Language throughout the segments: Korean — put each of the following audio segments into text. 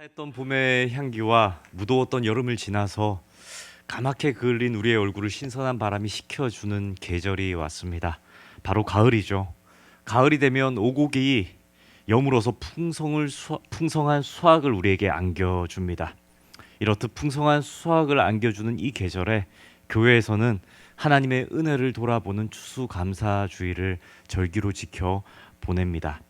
했던 봄의 향기와 무더웠던 여름을 지나서 까맣게 그을린 우리의 얼굴을 신선한 바람이 식혀주는 계절이 왔습니다. 바로 가을이죠. 가을이 되면 오곡이 여물어서 풍성한 수확을 우리에게 안겨줍니다. 이렇듯 풍성한 수확을 안겨주는 이 계절에 교회에서는 하나님의 은혜를 돌아보는 추수감사주의를 절기로 지켜 보냅니다.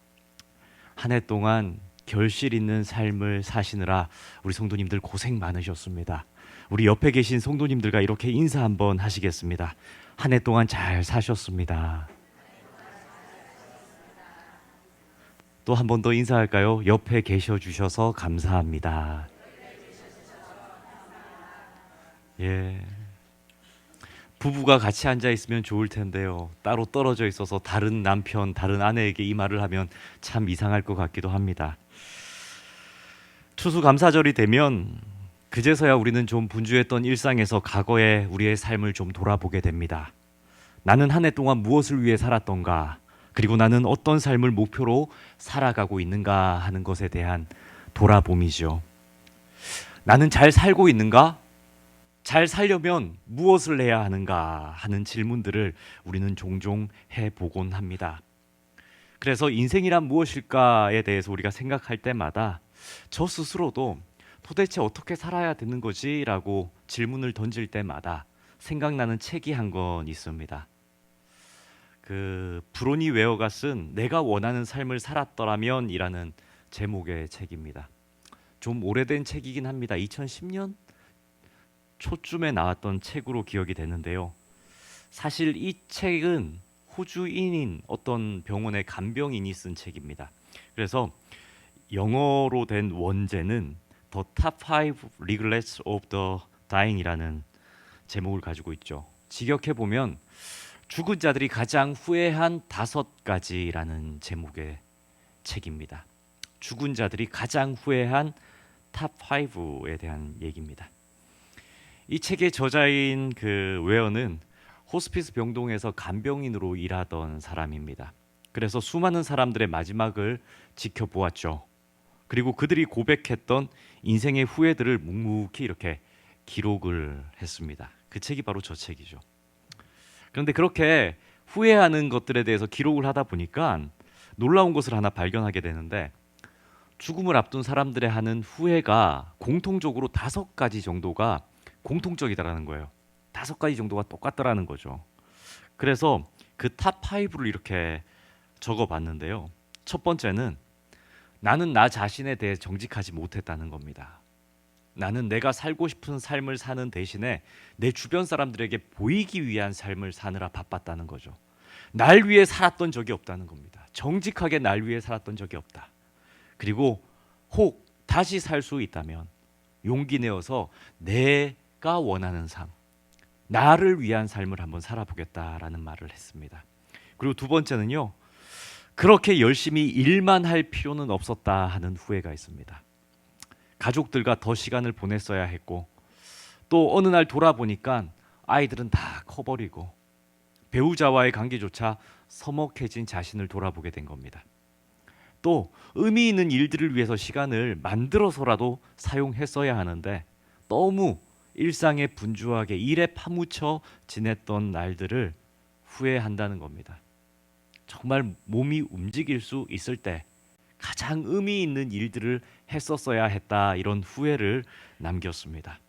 한 해 동안 결실 있는 삶을 사시느라 우리 성도님들 고생 많으셨습니다. 우리 옆에 계신 성도님들과 이렇게 인사 한번 하시겠습니다. 한 해 동안 잘 사셨습니다. 또 한 번 더 인사할까요? 옆에 계셔 주셔서 감사합니다. 예. 부부가 같이 앉아 있으면 좋을 텐데요. 따로 떨어져 있어서 다른 남편, 다른 아내에게 이 말을 하면 참 이상할 것 같기도 합니다. 추수감사절이 되면 그제서야 우리는 좀 분주했던 일상에서 과거의 우리의 삶을 좀 돌아보게 됩니다. 나는 한 해 동안 무엇을 위해 살았던가, 그리고 나는 어떤 삶을 목표로 살아가고 있는가 하는 것에 대한 돌아봄이죠. 나는 잘 살고 있는가? 잘 살려면 무엇을 해야 하는가 하는 질문들을 우리는 종종 해보곤 합니다. 그래서 인생이란 무엇일까에 대해서 우리가 생각할 때마다 저 스스로도 도대체 어떻게 살아야 되는 거지? 라고 질문을 던질 때마다 생각나는 책이 한 권 있습니다. 그 브로니 웨어가 쓴 내가 원하는 삶을 살았더라면 이라는 제목의 책입니다. 좀 오래된 책이긴 합니다. 2010년 초쯤에 나왔던 책으로 기억이 되는데요. 사실 이 책은 호주인인 어떤 병원의 간병인이 쓴 책입니다. 그래서 영어로 된 원제는 The Top 5 Regrets of the Dying이라는 제목을 가지고 있죠. 직역해 보면 죽은 자들이 가장 후회한 5가지라는 제목의 책입니다. 죽은 자들이 가장 후회한 탑 5에 대한 얘기입니다. 이 책의 저자인 그 웨어는 호스피스 병동에서 간병인으로 일하던 사람입니다. 그래서 수많은 사람들의 마지막을 지켜보았죠. 그리고 그들이 고백했던 인생의 후회들을 묵묵히 이렇게 기록을 했습니다. 그 책이 바로 저 책이죠. 그런데 그렇게 후회하는 것들에 대해서 기록을 하다 보니까 놀라운 것을 하나 발견하게 되는데, 죽음을 앞둔 사람들의 하는 후회가 공통적으로 5가지 정도가 공통적이다라는 거예요. 5가지 정도가 똑같더라는 거죠. 그래서 그 탑 5를 이렇게 적어봤는데요. 첫 번째는 나는 나 자신에 대해 정직하지 못했다는 겁니다. 나는 내가 살고 싶은 삶을 사는 대신에 내 주변 사람들에게 보이기 위한 삶을 사느라 바빴다는 거죠. 날 위해 살았던 적이 없다는 겁니다. 정직하게 날 위해 살았던 적이 없다. 그리고 혹 다시 살 수 있다면 용기 내어서 내가 원하는 삶, 나를 위한 삶을 한번 살아보겠다라는 말을 했습니다. 그리고 두 번째는요, 그렇게 열심히 일만 할 필요는 없었다 하는 후회가 있습니다. 가족들과 더 시간을 보냈어야 했고, 또 어느 날 돌아보니까 아이들은 다 커버리고 배우자와의 관계조차 서먹해진 자신을 돌아보게 된 겁니다. 또 의미 있는 일들을 위해서 시간을 만들어서라도 사용했어야 하는데 너무 일상에 분주하게 일에 파묻혀 지냈던 날들을 후회한다는 겁니다. 정말 몸이 움직일 수 있을 때 가장 의미 있는 일들을 했었어야 했다, 이런 후회를 남겼습니다.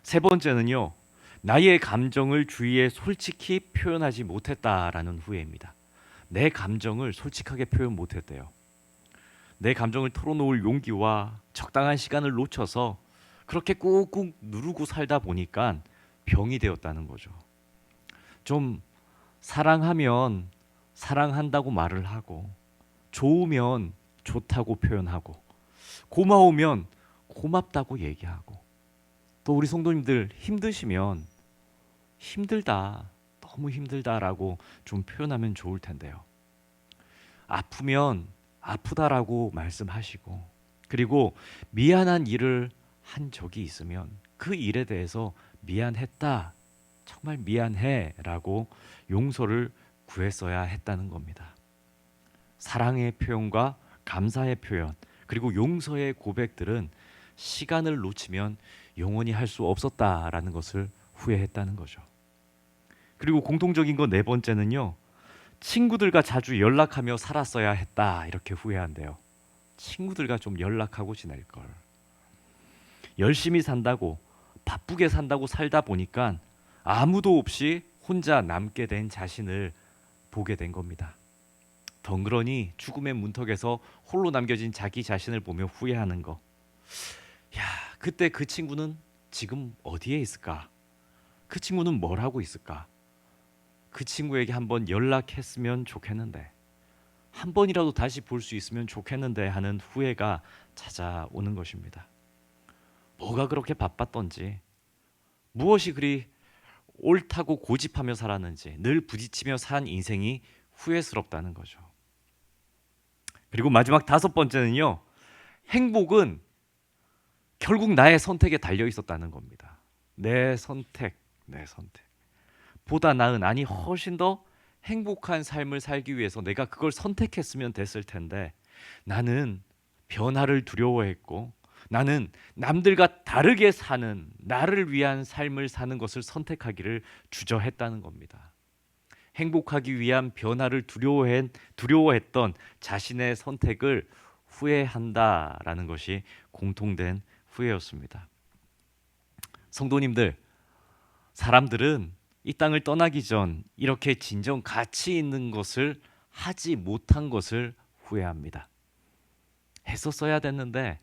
세 번째는요, 나의 감정을 주위에 솔직히 표현하지 못했다라는 후회입니다. 내 감정을 솔직하게 표현 못했대요. 내 감정을 털어놓을 용기와 적당한 시간을 놓쳐서 그렇게 꾹꾹 누르고 살다 보니까 병이 되었다는 거죠. 좀 사랑하면 사랑한다고 말을 하고, 좋으면 좋다고 표현하고, 고마우면 고맙다고 얘기하고, 또 우리 성도님들 힘드시면 힘들다, 너무 힘들다라고 좀 표현하면 좋을 텐데요. 아프면 아프다라고 말씀하시고, 그리고 미안한 일을 한 적이 있으면 그 일에 대해서 미안했다, 정말 미안해라고 용서를 구했어야 했다는 겁니다. 사랑의 표현과 감사의 표현, 그리고 용서의 고백들은 시간을 놓치면 영원히 할 수 없었다라는 것을 후회했다는 거죠. 그리고 공통적인 거 네 번째는요. 친구들과 자주 연락하며 살았어야 했다 이렇게 후회한대요. 친구들과 좀 연락하고 지낼 걸. 열심히 산다고 바쁘게 산다고 살다 보니까 아무도 없이 혼자 남게 된 자신을 보게 된 겁니다. 덩그러니 죽음의 문턱에서 홀로 남겨진 자기 자신을 보며 후회하는 거. 야, 그때 그 친구는 지금 어디에 있을까? 그 친구는 뭘 하고 있을까? 그 친구에게 한번 연락했으면 좋겠는데, 한 번이라도 다시 볼 수 있으면 좋겠는데 하는 후회가 찾아오는 것입니다. 뭐가 그렇게 바빴던지, 무엇이 그리 옳다고 고집하며 살았는지, 늘 부딪히며 산 인생이 후회스럽다는 거죠. 그리고 마지막 다섯 번째는요. 행복은 결국 나의 선택에 달려 있었다는 겁니다. 내 선택. 보다 나은, 아니 훨씬 더 행복한 삶을 살기 위해서 내가 그걸 선택했으면 됐을 텐데, 나는 변화를 두려워했고, 나는 남들과 다르게 사는, 나를 위한 삶을 사는 것을 선택하기를 주저했다는 겁니다. 행복하기 위한 변화를 두려워했던 자신의 선택을 후회한다라는 것이 공통된 후회였습니다. 성도님들, 사람들은 이 땅을 떠나기 전 이렇게 진정 가치 있는 것을 하지 못한 것을 후회합니다. 했었어야 됐는데,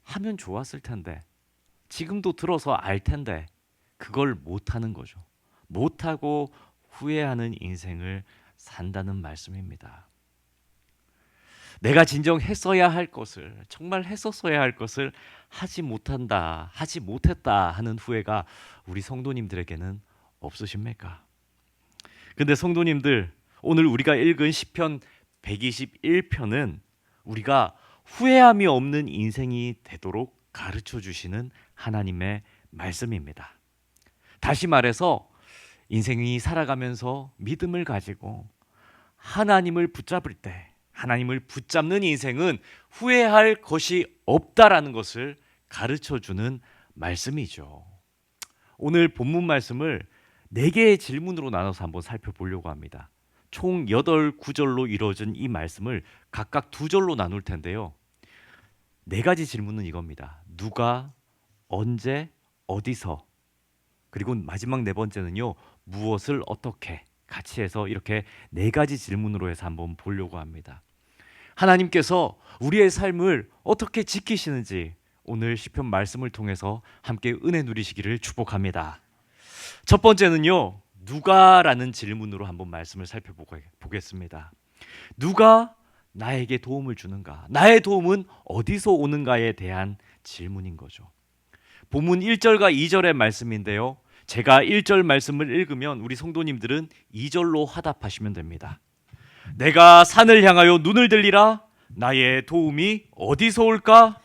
하면 좋았을 텐데, 지금도 들어서 알 텐데 그걸 못하는 거죠. 못하고 후회하는 인생을 산다는 말씀입니다. 내가 진정 했어야 할 것을, 정말 했었어야 할 것을 하지 못했다 하는 후회가 우리 성도님들에게는 없으십니까? 근데 성도님들, 오늘 우리가 읽은 시편 121편은 우리가 후회함이 없는 인생이 되도록 가르쳐 주시는 하나님의 말씀입니다. 다시 말해서 인생이 살아가면서 믿음을 가지고 하나님을 붙잡을 때, 하나님을 붙잡는 인생은 후회할 것이 없다라는 것을 가르쳐 주는 말씀이죠. 오늘 본문 말씀을 4개의 질문으로 나눠서 한번 살펴보려고 합니다. 총 8구절로 이루어진 이 말씀을 각각 2절로 나눌 텐데요. 4가지 질문은 이겁니다. 누가, 언제, 어디서, 그리고 마지막 4번째는요. 무엇을 어떻게, 같이 해서 이렇게 4가지 질문으로 해서 한번 보려고 합니다. 하나님께서 우리의 삶을 어떻게 지키시는지 오늘 시편 말씀을 통해서 함께 은혜 누리시기를 축복합니다. 첫 번째는요. 누가라는 질문으로 한번 말씀을 살펴보겠습니다. 누가 나에게 도움을 주는가? 나의 도움은 어디서 오는가에 대한 질문인 거죠. 본문 1절과 2절의 말씀인데요. 제가 1절 말씀을 읽으면 우리 성도님들은 2절로 화답하시면 됩니다. 내가 산을 향하여 눈을 들리라. 나의 도움이 어디서 올까?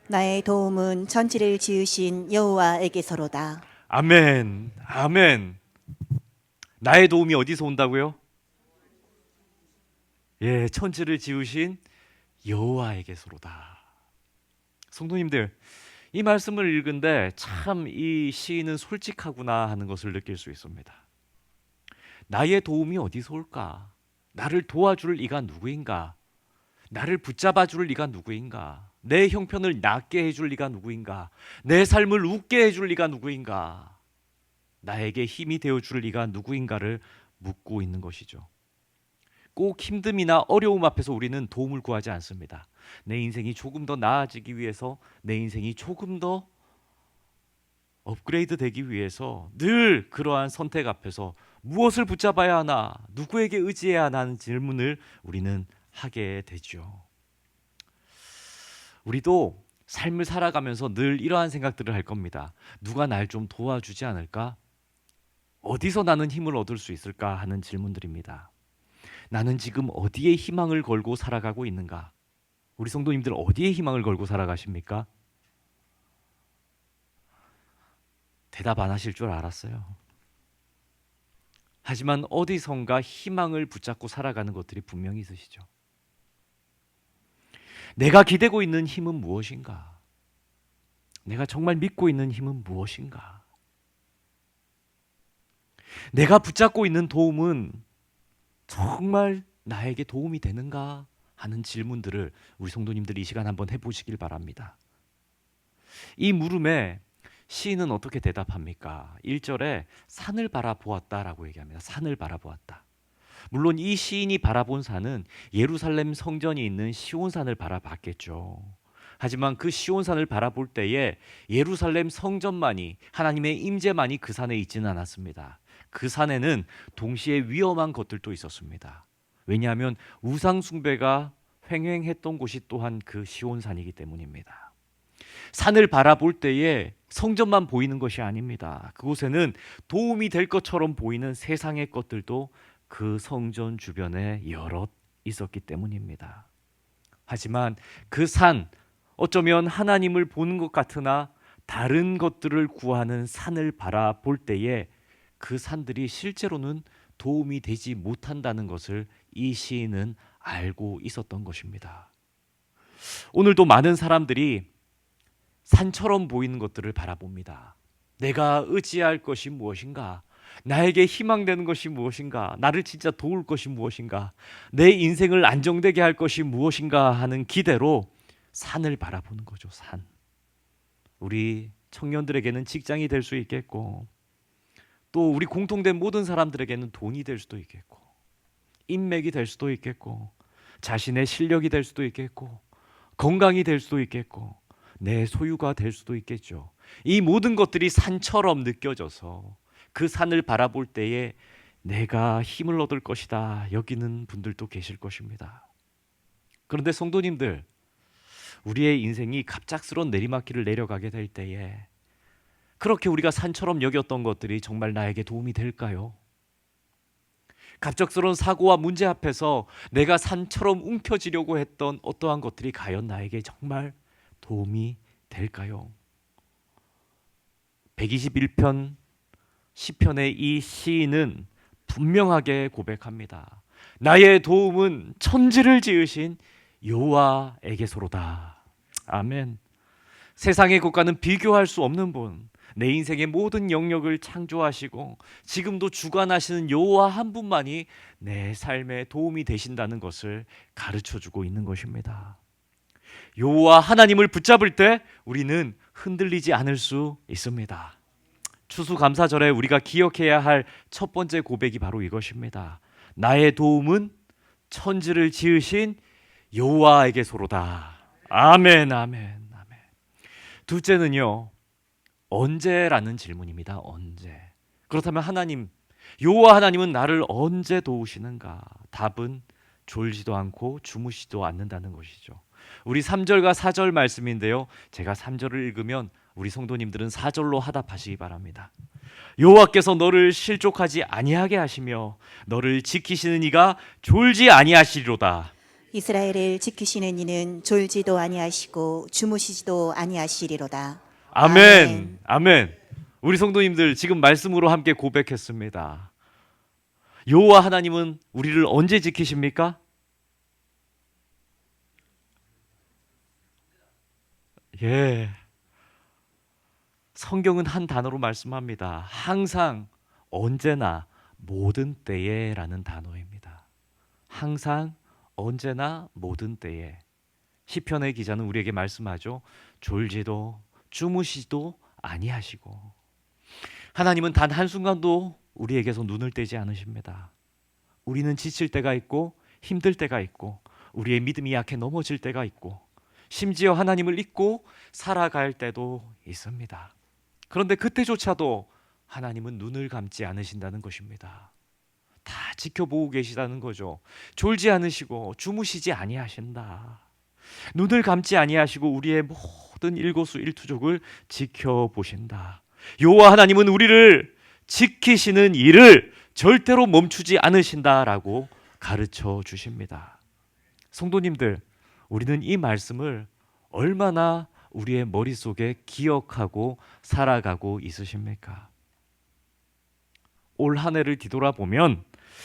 나의 도움은 천지를 지으신 여호와에게서로다. 아멘. 아멘. 나의 도움이 어디서 온다고요? 예, 천지를 지으신 여호와에게서로다. 성도님들, 이 말씀을 읽은데 참 이 시인은 솔직하구나 하는 것을 느낄 수 있습니다. 나의 도움이 어디서 올까? 나를 도와줄 이가 누구인가? 나를 붙잡아 줄 이가 누구인가? 내 형편을 낫게 해줄 이가 누구인가? 내 삶을 웃게 해줄 이가 누구인가? 나에게 힘이 되어줄 이가 누구인가를 묻고 있는 것이죠. 꼭 힘듦이나 어려움 앞에서 우리는 도움을 구하지 않습니다. 내 인생이 조금 더 나아지기 위해서, 내 인생이 조금 더 업그레이드 되기 위해서 늘 그러한 선택 앞에서 무엇을 붙잡아야 하나, 누구에게 의지해야 하나 하는 질문을 우리는 하게 되죠. 우리도 삶을 살아가면서 늘 이러한 생각들을 할 겁니다. 누가 날 좀 도와주지 않을까? 어디서 나는 힘을 얻을 수 있을까 하는 질문들입니다. 나는 지금 어디에 희망을 걸고 살아가고 있는가? 우리 성도님들 어디에 희망을 걸고 살아가십니까? 대답 안 하실 줄 알았어요. 하지만 어디선가 희망을 붙잡고 살아가는 것들이 분명히 있으시죠. 내가 기대고 있는 힘은 무엇인가? 내가 정말 믿고 있는 힘은 무엇인가? 내가 붙잡고 있는 도움은 정말 나에게 도움이 되는가 하는 질문들을 우리 성도님들이 이 시간 한번 해보시길 바랍니다. 이 물음에 시인은 어떻게 대답합니까? 1절에 산을 바라보았다라고 얘기합니다. 산을 바라보았다. 물론 이 시인이 바라본 산은 예루살렘 성전이 있는 시온산을 바라봤겠죠. 하지만 그 시온산을 바라볼 때에 예루살렘 성전만이, 하나님의 임재만이 그 산에 있지는 않았습니다. 그 산에는 동시에 위험한 것들도 있었습니다. 왜냐하면 우상 숭배가 횡행했던 곳이 또한 그 시온산이기 때문입니다. 산을 바라볼 때에 성전만 보이는 것이 아닙니다. 그곳에는 도움이 될 것처럼 보이는 세상의 것들도 그 성전 주변에 여럿 있었기 때문입니다. 하지만 그 산, 어쩌면 하나님을 보는 것 같으나 다른 것들을 구하는 산을 바라볼 때에 그 산들이 실제로는 도움이 되지 못한다는 것을 이 시인은 알고 있었던 것입니다. 오늘도 많은 사람들이 산처럼 보이는 것들을 바라봅니다. 내가 의지할 것이 무엇인가? 나에게 희망되는 것이 무엇인가? 나를 진짜 도울 것이 무엇인가? 내 인생을 안정되게 할 것이 무엇인가 하는 기대로 산을 바라보는 거죠. 산. 우리 청년들에게는 직장이 될 수 있겠고, 또 우리 공통된 모든 사람들에게는 돈이 될 수도 있겠고, 인맥이 될 수도 있겠고, 자신의 실력이 될 수도 있겠고, 건강이 될 수도 있겠고, 내 소유가 될 수도 있겠죠. 이 모든 것들이 산처럼 느껴져서 그 산을 바라볼 때에 내가 힘을 얻을 것이다 여기는 분들도 계실 것입니다. 그런데 성도님들, 우리의 인생이 갑작스러운 내리막길을 내려가게 될 때에 그렇게 우리가 산처럼 여겼던 것들이 정말 나에게 도움이 될까요? 갑작스러운 사고와 문제 앞에서 내가 산처럼 움켜쥐려고 했던 어떠한 것들이 과연 나에게 정말 도움이 될까요? 121편 시편의 이 시인은 분명하게 고백합니다. 나의 도움은 천지를 지으신 여호와에게서로다. 아멘. 세상의 것과는 비교할 수 없는 분, 내 인생의 모든 영역을 창조하시고 지금도 주관하시는 여호와 한 분만이 내 삶에 도움이 되신다는 것을 가르쳐주고 있는 것입니다. 여호와 하나님을 붙잡을 때 우리는 흔들리지 않을 수 있습니다. 추수감사절에 우리가 기억해야 할 첫 번째 고백이 바로 이것입니다. 나의 도움은 천지를 지으신 여호와에게서로다. 아멘, 아멘, 아멘. 둘째는요, 언제라는 질문입니다. 언제? 그렇다면 하나님, 여호와 하나님은 나를 언제 도우시는가? 답은 졸지도 않고 주무시지도 않는다는 것이죠. 우리 3절과 4절 말씀인데요, 제가 3절을 읽으면 우리 성도님들은 4절로 하답하시기 바랍니다. 여호와께서 너를 실족하지 아니하게 하시며 너를 지키시는 이가 졸지 아니하시리로다. 이스라엘을 지키시는 이는 졸지도 아니하시고 주무시지도 아니하시리로다. 아멘. 아멘. 우리 성도님들 지금 말씀으로 함께 고백했습니다. 여호와 하나님은 우리를 언제 지키십니까? 예. 성경은 한 단어로 말씀합니다. 항상, 언제나, 모든 때에라는 단어입니다. 항상, 언제나, 모든 때에. 시편의 기자는 우리에게 말씀하죠. 졸지도 주무시지도 아니하시고. 하나님은 단 한순간도 우리에게서 눈을 떼지 않으십니다. 우리는 지칠 때가 있고 힘들 때가 있고 우리의 믿음이 약해 넘어질 때가 있고 심지어 하나님을 잊고 살아갈 때도 있습니다. 그런데 그때조차도 하나님은 눈을 감지 않으신다는 것입니다. 다 지켜보고 계시다는 거죠. 졸지 않으시고 주무시지 아니하신다. 눈을 감지 아니하시고 우리의 모든 일거수일투족을 지켜보신다. 여호와 하나님은 우리를 지키시는 일을 절대로 멈추지 않으신다라고 가르쳐 주십니다. 성도님들, 우리는 이 말씀을 얼마나 우리의 머릿속에 기억하고 살아가고 있으십니까? 올 한 해를 뒤돌아보면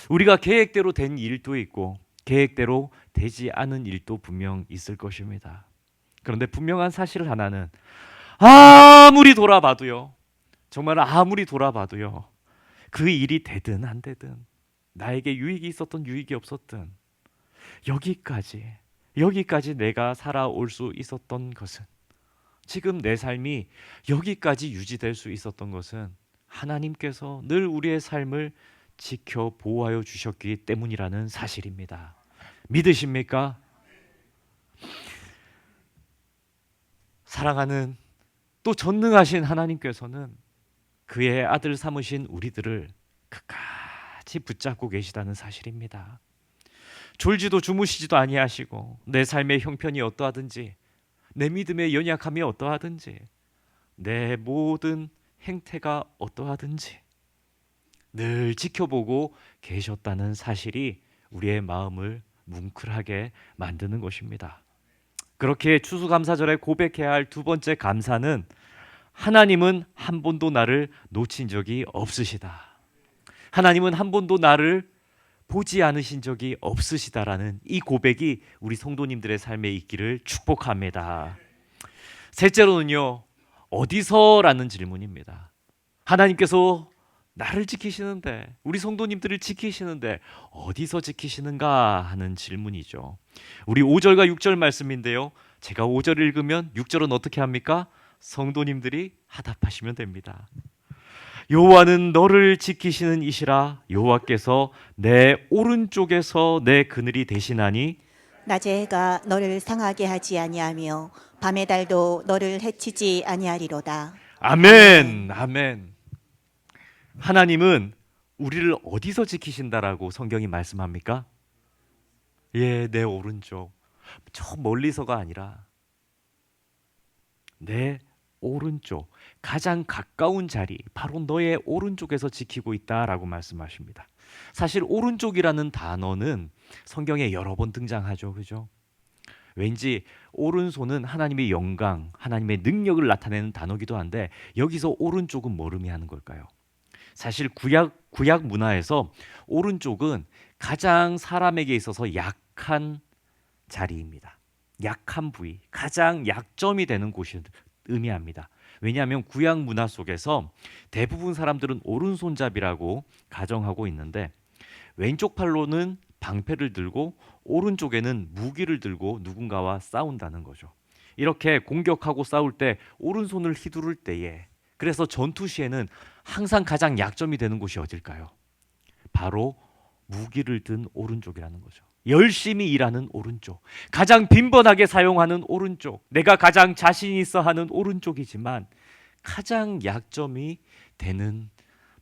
우리가 계획대로 된 일도 있고 계획대로 되지 않은 일도 분명 있을 것입니다. 그런데 분명한 사실 하나는 아무리 돌아봐도요. 정말 아무리 돌아봐도요. 그 일이 되든 안 되든 나에게 유익이 있었든 유익이 없었든 여기까지 내가 살아올 수 있었던 것은 지금 내 삶이 여기까지 유지될 수 있었던 것은 하나님께서 늘 우리의 삶을 지켜 보호하여 주셨기 때문이라는 사실입니다. 믿으십니까? 사랑하는 또 전능하신 하나님께서는 그의 아들 삼으신 우리들을 끝까지 붙잡고 계시다는 사실입니다. 졸지도 주무시지도 아니하시고 내 삶의 형편이 어떠하든지 내 믿음의 연약함이 어떠하든지 내 모든 행태가 어떠하든지 늘 지켜보고 계셨다는 사실이 우리의 마음을 뭉클하게 만드는 것입니다. 그렇게 추수감사절에 고백해야 할 두 번째 감사는 하나님은 한 번도 나를 놓친 적이 없으시다. 하나님은 한 번도 나를 보지 않으신 적이 없으시다라는 이 고백이 우리 성도님들의 삶에 있기를 축복합니다. 셋째로는요, 어디서라는 질문입니다. 하나님께서 나를 지키시는데, 우리 성도님들을 지키시는데 어디서 지키시는가 하는 질문이죠. 우리 5절과 6절 말씀인데요. 제가 5절 읽으면 6절은 어떻게 합니까? 성도님들이 하답하시면 됩니다. 여호와는 너를 지키시는 이시라. 여호와께서 내 오른쪽에서 내 그늘이 되시나니 낮의 해가 너를 상하게 하지 아니하며 밤의 달도 너를 해치지 아니하리로다. 아멘. 아멘. 하나님은 우리를 어디서 지키신다라고 성경이 말씀합니까? 예, 내 오른쪽. 저 멀리서가 아니라 내 오른쪽, 가장 가까운 자리, 바로 너의 오른쪽에서 지키고 있다라고 말씀하십니다. 사실 오른쪽이라는 단어는 성경에 여러 번 등장하죠. 그죠? 왠지 오른손은 하나님의 영광, 하나님의 능력을 나타내는 단어기도 한데 여기서 오른쪽은 뭘 의미하는 걸까요? 사실 구약 문화에서 오른쪽은 가장 사람에게 있어서 약한 자리입니다. 약한 부위, 가장 약점이 되는 곳을 의미합니다. 왜냐하면 구약 문화 속에서 대부분 사람들은 오른손잡이라고 가정하고 있는데 왼쪽 팔로는 방패를 들고 오른쪽에는 무기를 들고 누군가와 싸운다는 거죠. 이렇게 공격하고 싸울 때 오른손을 휘두를 때에 그래서 전투 시에는 항상 가장 약점이 되는 곳이 어딜까요? 바로 무기를 든 오른쪽이라는 거죠. 열심히 일하는 오른쪽, 가장 빈번하게 사용하는 오른쪽, 내가 가장 자신 있어 하는 오른쪽이지만 가장 약점이 되는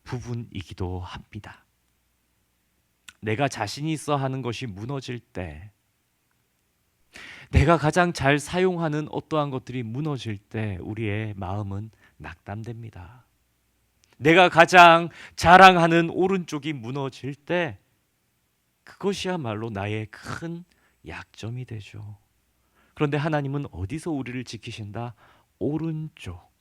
부분이기도 합니다. 내가 자신 있어 하는 것이 무너질 때, 내가 가장 잘 사용하는 어떠한 것들이 무너질 때 우리의 마음은 낙담됩니다. 내가 가장 자랑하는 오른쪽이 무너질 때 그것이야말로 나의 큰 약점이 되죠. 그런데 하나님은 어디서 우리를 지키신다? 오른쪽.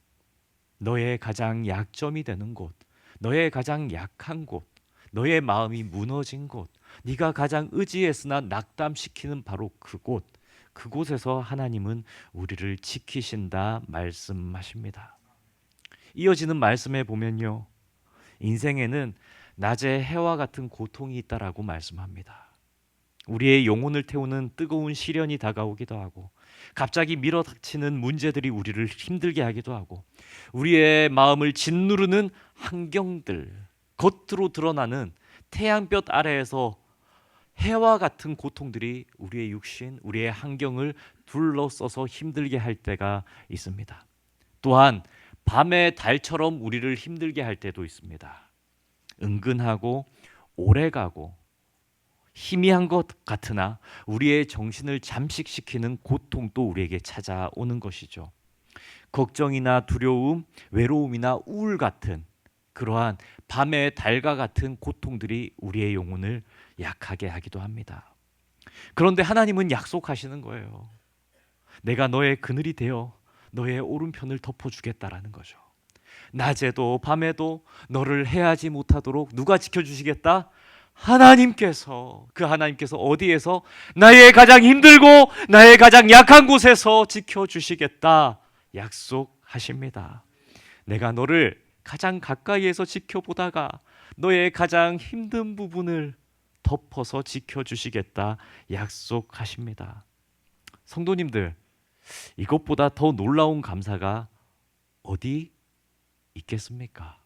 너의 가장 약점이 되는 곳, 너의 가장 약한 곳, 너의 마음이 무너진 곳, 네가 가장 의지했으나 낙담시키는 바로 그곳, 그곳에서 하나님은 우리를 지키신다 말씀하십니다. 이어지는 말씀에 보면요, 인생에는 낮의 해와 같은 고통이 있다라고 말씀합니다. 우리의 영혼을 태우는 뜨거운 시련이 다가오기도 하고 갑자기 밀어닥치는 문제들이 우리를 힘들게 하기도 하고 우리의 마음을 짓누르는 환경들, 겉으로 드러나는 태양볕 아래에서 해와 같은 고통들이 우리의 육신, 우리의 환경을 둘러싸서 힘들게 할 때가 있습니다. 또한 밤의 달처럼 우리를 힘들게 할 때도 있습니다. 은근하고 오래가고 희미한 것 같으나 우리의 정신을 잠식시키는 고통도 우리에게 찾아오는 것이죠. 걱정이나 두려움, 외로움이나 우울 같은 그러한 밤의 달과 같은 고통들이 우리의 영혼을 약하게 하기도 합니다. 그런데 하나님은 약속하시는 거예요. 내가 너의 그늘이 되어 너의 오른편을 덮어주겠다라는 거죠. 낮에도 밤에도 너를 해하지 못하도록 누가 지켜주시겠다? 하나님께서 어디에서? 나의 가장 힘들고 나의 가장 약한 곳에서 지켜주시겠다 약속하십니다. 내가 너를 가장 가까이에서 지켜보다가 너의 가장 힘든 부분을 덮어서 지켜주시겠다 약속하십니다. 성도님들, 이것보다 더 놀라운 감사가 어디 있겠습니까?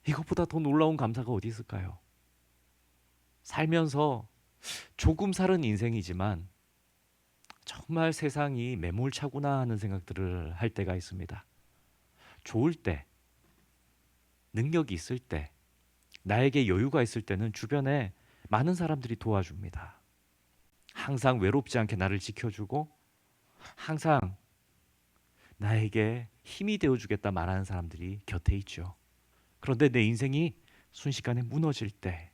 이것보다 더 놀라운 감사가 어디 있을까요? 살면서 조금 살은 인생이지만 정말 세상이 매몰차구나 하는 생각들을 할 때가 있습니다. 좋을 때, 능력이 있을 때, 나에게 여유가 있을 때는 주변에 많은 사람들이 도와줍니다. 항상 외롭지 않게 나를 지켜주고 항상 나에게 힘이 되어주겠다 말하는 사람들이 곁에 있죠. 그런데 내 인생이 순식간에 무너질 때,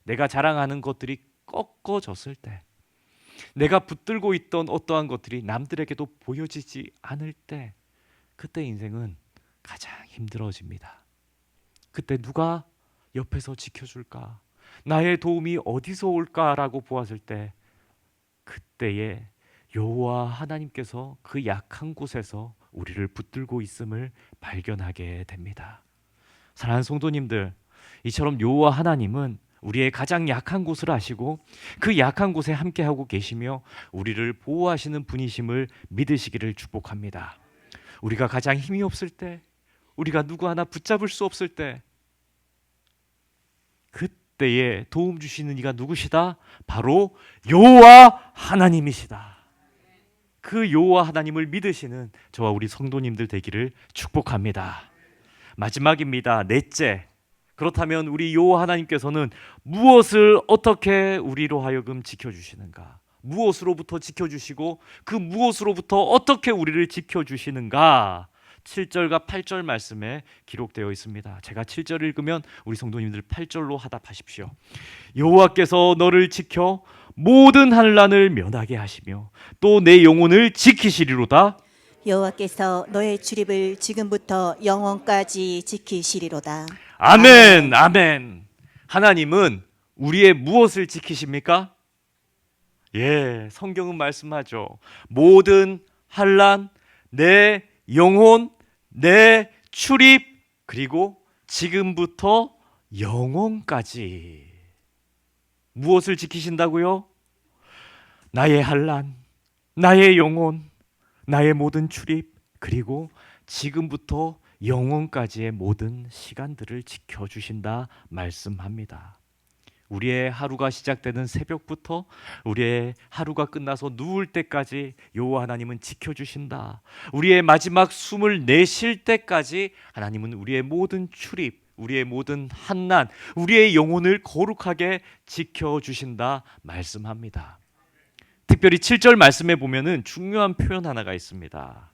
내가 자랑하는 것들이 꺾어졌을 때, 내가 붙들고 있던 어떠한 것들이 남들에게도 보여지지 않을 때, 그때 인생은 가장 힘들어집니다. 그때 누가 옆에서 지켜줄까? 나의 도움이 어디서 올까라고 보았을 때, 그때에 여호와 하나님께서 그 약한 곳에서 우리를 붙들고 있음을 발견하게 됩니다. 사랑하는 성도님들, 이처럼 여호와 하나님은 우리의 가장 약한 곳을 아시고 그 약한 곳에 함께하고 계시며 우리를 보호하시는 분이심을 믿으시기를 축복합니다. 우리가 가장 힘이 없을 때, 우리가 누구 하나 붙잡을 수 없을 때, 그때에 도움 주시는 이가 누구시다? 바로 여호와 하나님이시다. 그 여호와 하나님을 믿으시는 저와 우리 성도님들 되기를 축복합니다. 마지막입니다. 넷째, 그렇다면 우리 여호와 하나님께서는 무엇을 어떻게 우리로 하여금 지켜주시는가? 무엇으로부터 지켜주시고 그 무엇으로부터 어떻게 우리를 지켜주시는가? 7절과 8절 말씀에 기록되어 있습니다. 제가 7절 읽으면 우리 성도님들 8절로 하답하십시오. 여호와께서 너를 지켜 모든 환난을 면하게 하시며 또 내 영혼을 지키시리로다. 여호와께서 너의 출입을 지금부터 영원까지 지키시리로다. 아멘, 아멘. 하나님은 우리의 무엇을 지키십니까? 예, 성경은 말씀하죠. 모든 환난, 내 영혼, 내 출입, 그리고 지금부터 영원까지. 무엇을 지키신다고요? 나의 환난, 나의 영혼, 나의 모든 출입, 그리고 지금부터 영원까지의 모든 시간들을 지켜주신다 말씀합니다. 우리의 하루가 시작되는 새벽부터 우리의 하루가 끝나서 누울 때까지 여호와 하나님은 지켜주신다. 우리의 마지막 숨을 내쉴 때까지 하나님은 우리의 모든 출입, 우리의 모든 환난, 우리의 영혼을 거룩하게 지켜주신다 말씀합니다. 특별히 7절 말씀에 보면은 중요한 표현 하나가 있습니다.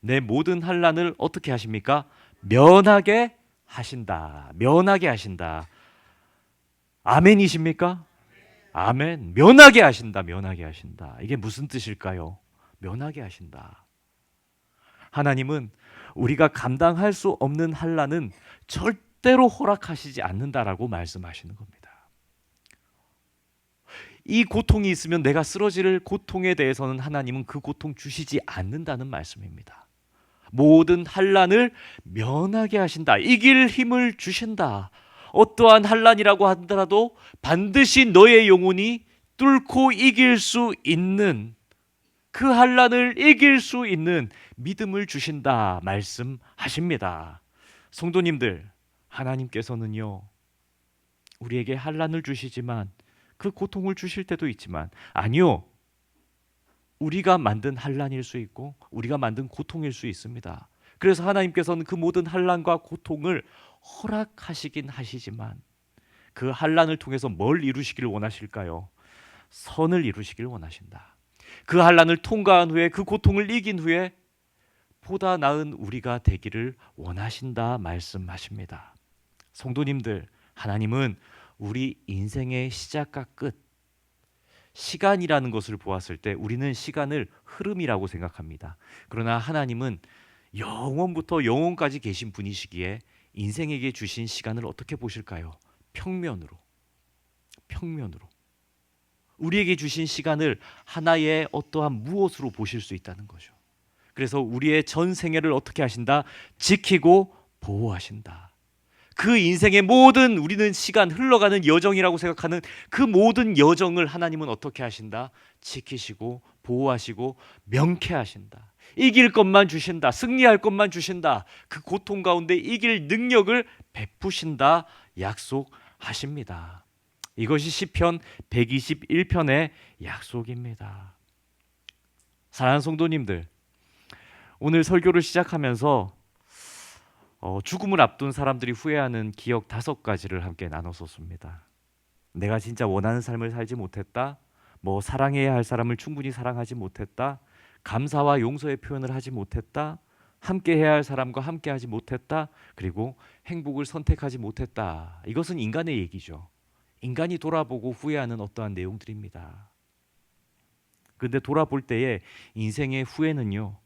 내 모든 환난을 어떻게 하십니까? 면하게 하신다. 면하게 하신다. 아멘이십니까? 아멘. 면하게 하신다. 면하게 하신다. 이게 무슨 뜻일까요? 면하게 하신다. 하나님은 우리가 감당할 수 없는 환난은 절대로 허락하시지 않는다라고 말씀하시는 겁니다. 이 고통이 있으면 내가 쓰러질 고통에 대해서는 하나님은 그 고통 주시지 않는다는 말씀입니다. 모든 환난을 면하게 하신다. 이길 힘을 주신다. 어떠한 환난이라고 하더라도 반드시 너의 영혼이 뚫고 이길 수 있는, 그 환난을 이길 수 있는 믿음을 주신다 말씀하십니다. 성도님들, 하나님께서는요, 우리에게 환난을 주시지만 그 고통을 주실 때도 있지만, 아니요, 우리가 만든 환난일 수 있고 우리가 만든 고통일 수 있습니다. 그래서 하나님께서는 그 모든 환난과 고통을 허락하시긴 하시지만 그 환난을 통해서 뭘 이루시기를 원하실까요? 선을 이루시기를 원하신다. 그 환난을 통과한 후에, 그 고통을 이긴 후에 보다 나은 우리가 되기를 원하신다 말씀하십니다. 성도님들, 하나님은 우리 인생의 시작과 끝, 시간이라는 것을 보았을 때 우리는 시간을 흐름이라고 생각합니다. 그러나 하나님은 영원부터 영원까지 계신 분이시기에 인생에게 주신 시간을 어떻게 보실까요? 평면으로. 우리에게 주신 시간을 하나의 어떠한 무엇으로 보실 수 있다는 거죠. 그래서 우리의 전 생애를 어떻게 하신다? 지키고 보호하신다. 그 인생의 모든 우리는 시간 흘러가는 여정이라고 생각하는 그 모든 여정을 하나님은 어떻게 하신다? 지키시고 보호하시고 명쾌하신다. 이길 것만 주신다. 승리할 것만 주신다. 그 고통 가운데 이길 능력을 베푸신다. 약속하십니다. 이것이 시편 121편의 약속입니다. 사랑하는 성도님들, 오늘 설교를 시작하면서 죽음을 앞둔 사람들이 후회하는 기억 5가지를 함께 나눴었습니다. 내가 진짜 원하는 삶을 살지 못했다. 사랑해야 할 사람을 충분히 사랑하지 못했다. 감사와 용서의 표현을 하지 못했다. 함께 해야 할 사람과 함께 하지 못했다. 그리고 행복을 선택하지 못했다. 이것은 인간의 얘기죠. 인간이 돌아보고 후회하는 어떠한 내용들입니다. 그런데 돌아볼 때에 인생의 후회는요,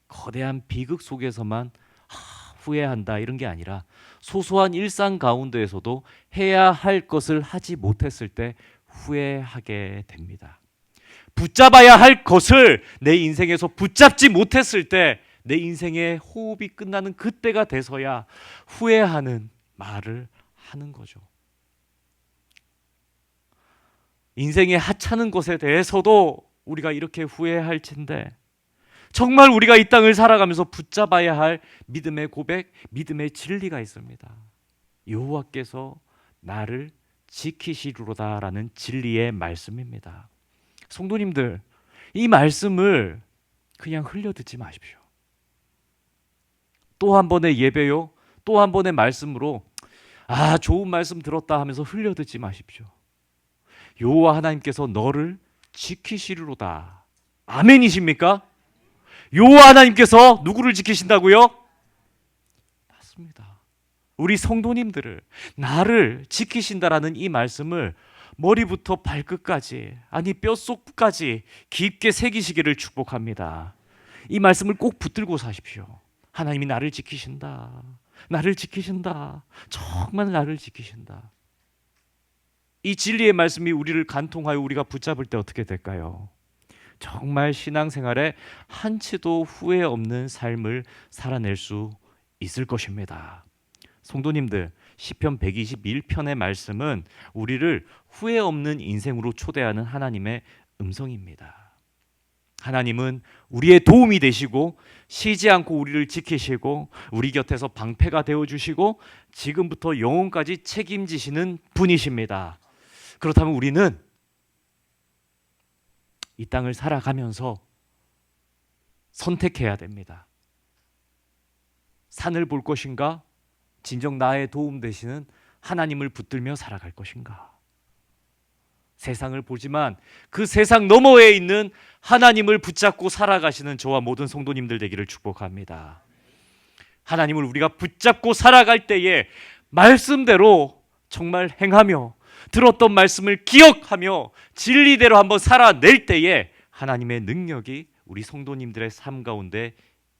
거대한 비극 속에서만 후회한다 이런 게 아니라 소소한 일상 가운데에서도 해야 할 것을 하지 못했을 때 후회하게 됩니다. 붙잡아야 할 것을 내 인생에서 붙잡지 못했을 때 내 인생의 호흡이 끝나는 그때가 돼서야 후회하는 말을 하는 거죠. 인생의 하찮은 것에 대해서도 우리가 이렇게 후회할 텐데 정말 우리가 이 땅을 살아가면서 붙잡아야 할 믿음의 고백, 믿음의 진리가 있습니다. 여호와께서 나를 지키시리로다라는 진리의 말씀입니다. 성도님들, 이 말씀을 그냥 흘려 듣지 마십시오. 또 한 번의 예배요, 또 한 번의 말씀으로 좋은 말씀 들었다 하면서 흘려 듣지 마십시오. 여호와 하나님께서 너를 지키시리로다. 아멘이십니까? 여호와 하나님께서 누구를 지키신다고요? 맞습니다. 우리 성도님들을, 나를 지키신다라는 이 말씀을 머리부터 발끝까지, 아니 뼛속까지 깊게 새기시기를 축복합니다. 이 말씀을 꼭 붙들고 사십시오. 하나님이 나를 지키신다. 나를 지키신다. 정말 나를 지키신다. 이 진리의 말씀이 우리를 간통하여 우리가 붙잡을 때 어떻게 될까요? 정말 신앙생활에 한치도 후회 없는 삶을 살아낼 수 있을 것입니다. 성도님들, 시편 121편의 말씀은 우리를 후회 없는 인생으로 초대하는 하나님의 음성입니다. 하나님은 우리의 도움이 되시고 쉬지 않고 우리를 지키시고 우리 곁에서 방패가 되어주시고 지금부터 영원까지 책임지시는 분이십니다. 그렇다면 우리는 이 땅을 살아가면서 선택해야 됩니다. 산을 볼 것인가? 진정 나의 도움 되시는 하나님을 붙들며 살아갈 것인가? 세상을 보지만 그 세상 너머에 있는 하나님을 붙잡고 살아가시는 저와 모든 성도님들 되기를 축복합니다. 하나님을 우리가 붙잡고 살아갈 때에 말씀대로 정말 행하며 들었던 말씀을 기억하며 진리대로 한번 살아낼 때에 하나님의 능력이 우리 성도님들의 삶 가운데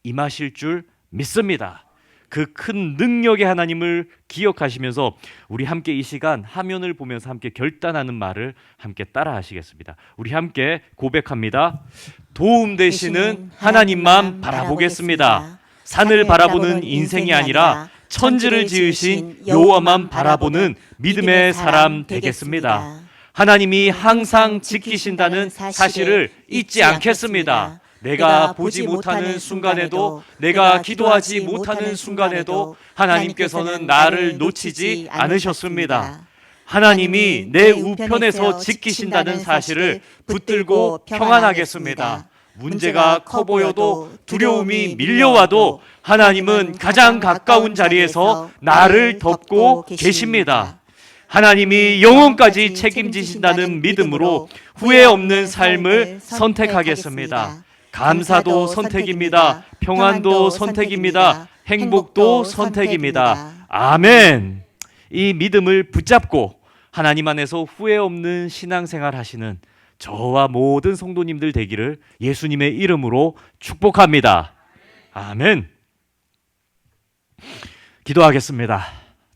임하실 줄 믿습니다. 그 큰 능력의 하나님을 기억하시면서 우리 함께 이 시간 화면을 보면서 함께 결단하는 말을 함께 따라 하시겠습니다. 우리 함께 고백합니다. 도움 되시는 하나님만 바라보겠습니다. 산을 바라보는 인생이 아니라 천지를 지으신 여호와만 바라보는 믿음의 사람 되겠습니다. 하나님이 항상 지키신다는 사실을 잊지 않겠습니다. 내가 보지 못하는 순간에도, 내가 기도하지 못하는 순간에도 하나님께서는 나를 놓치지 않으셨습니다. 하나님이 내 우편에서 지키신다는 사실을 붙들고 평안하겠습니다. 문제가 커 보여도, 두려움이 밀려와도 하나님은 가장 가까운 자리에서 나를 덮고 계십니다. 하나님이 영원까지 책임지신다는 믿음으로 후회 없는 삶을 선택하겠습니다. 감사도 선택입니다. 평안도 선택입니다. 행복도 선택입니다. 아멘. 이 믿음을 붙잡고 하나님 안에서 후회 없는 신앙생활 하시는 저와 모든 성도님들 되기를 예수님의 이름으로 축복합니다. 아멘. 기도하겠습니다.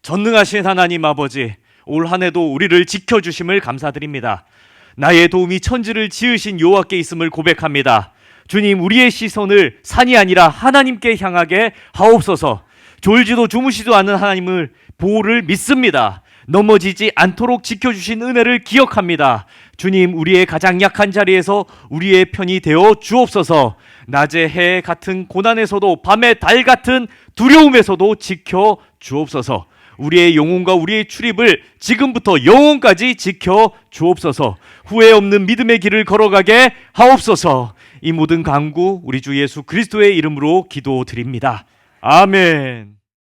전능하신 하나님 아버지, 올 한 해도 우리를 지켜주심을 감사드립니다. 나의 도움이 천지를 지으신 여호와께 있음을 고백합니다. 주님, 우리의 시선을 산이 아니라 하나님께 향하게 하옵소서. 졸지도 주무시도 않는 하나님을 보호를 믿습니다. 넘어지지 않도록 지켜주신 은혜를 기억합니다. 주님, 우리의 가장 약한 자리에서 우리의 편이 되어 주옵소서. 낮의 해 같은 고난에서도 밤의 달 같은 두려움에서도 지켜 주옵소서. 우리의 영혼과 우리의 출입을 지금부터 영혼까지 지켜 주옵소서. 후회 없는 믿음의 길을 걸어가게 하옵소서. 이 모든 간구 우리 주 예수 그리스도의 이름으로 기도드립니다. 아멘.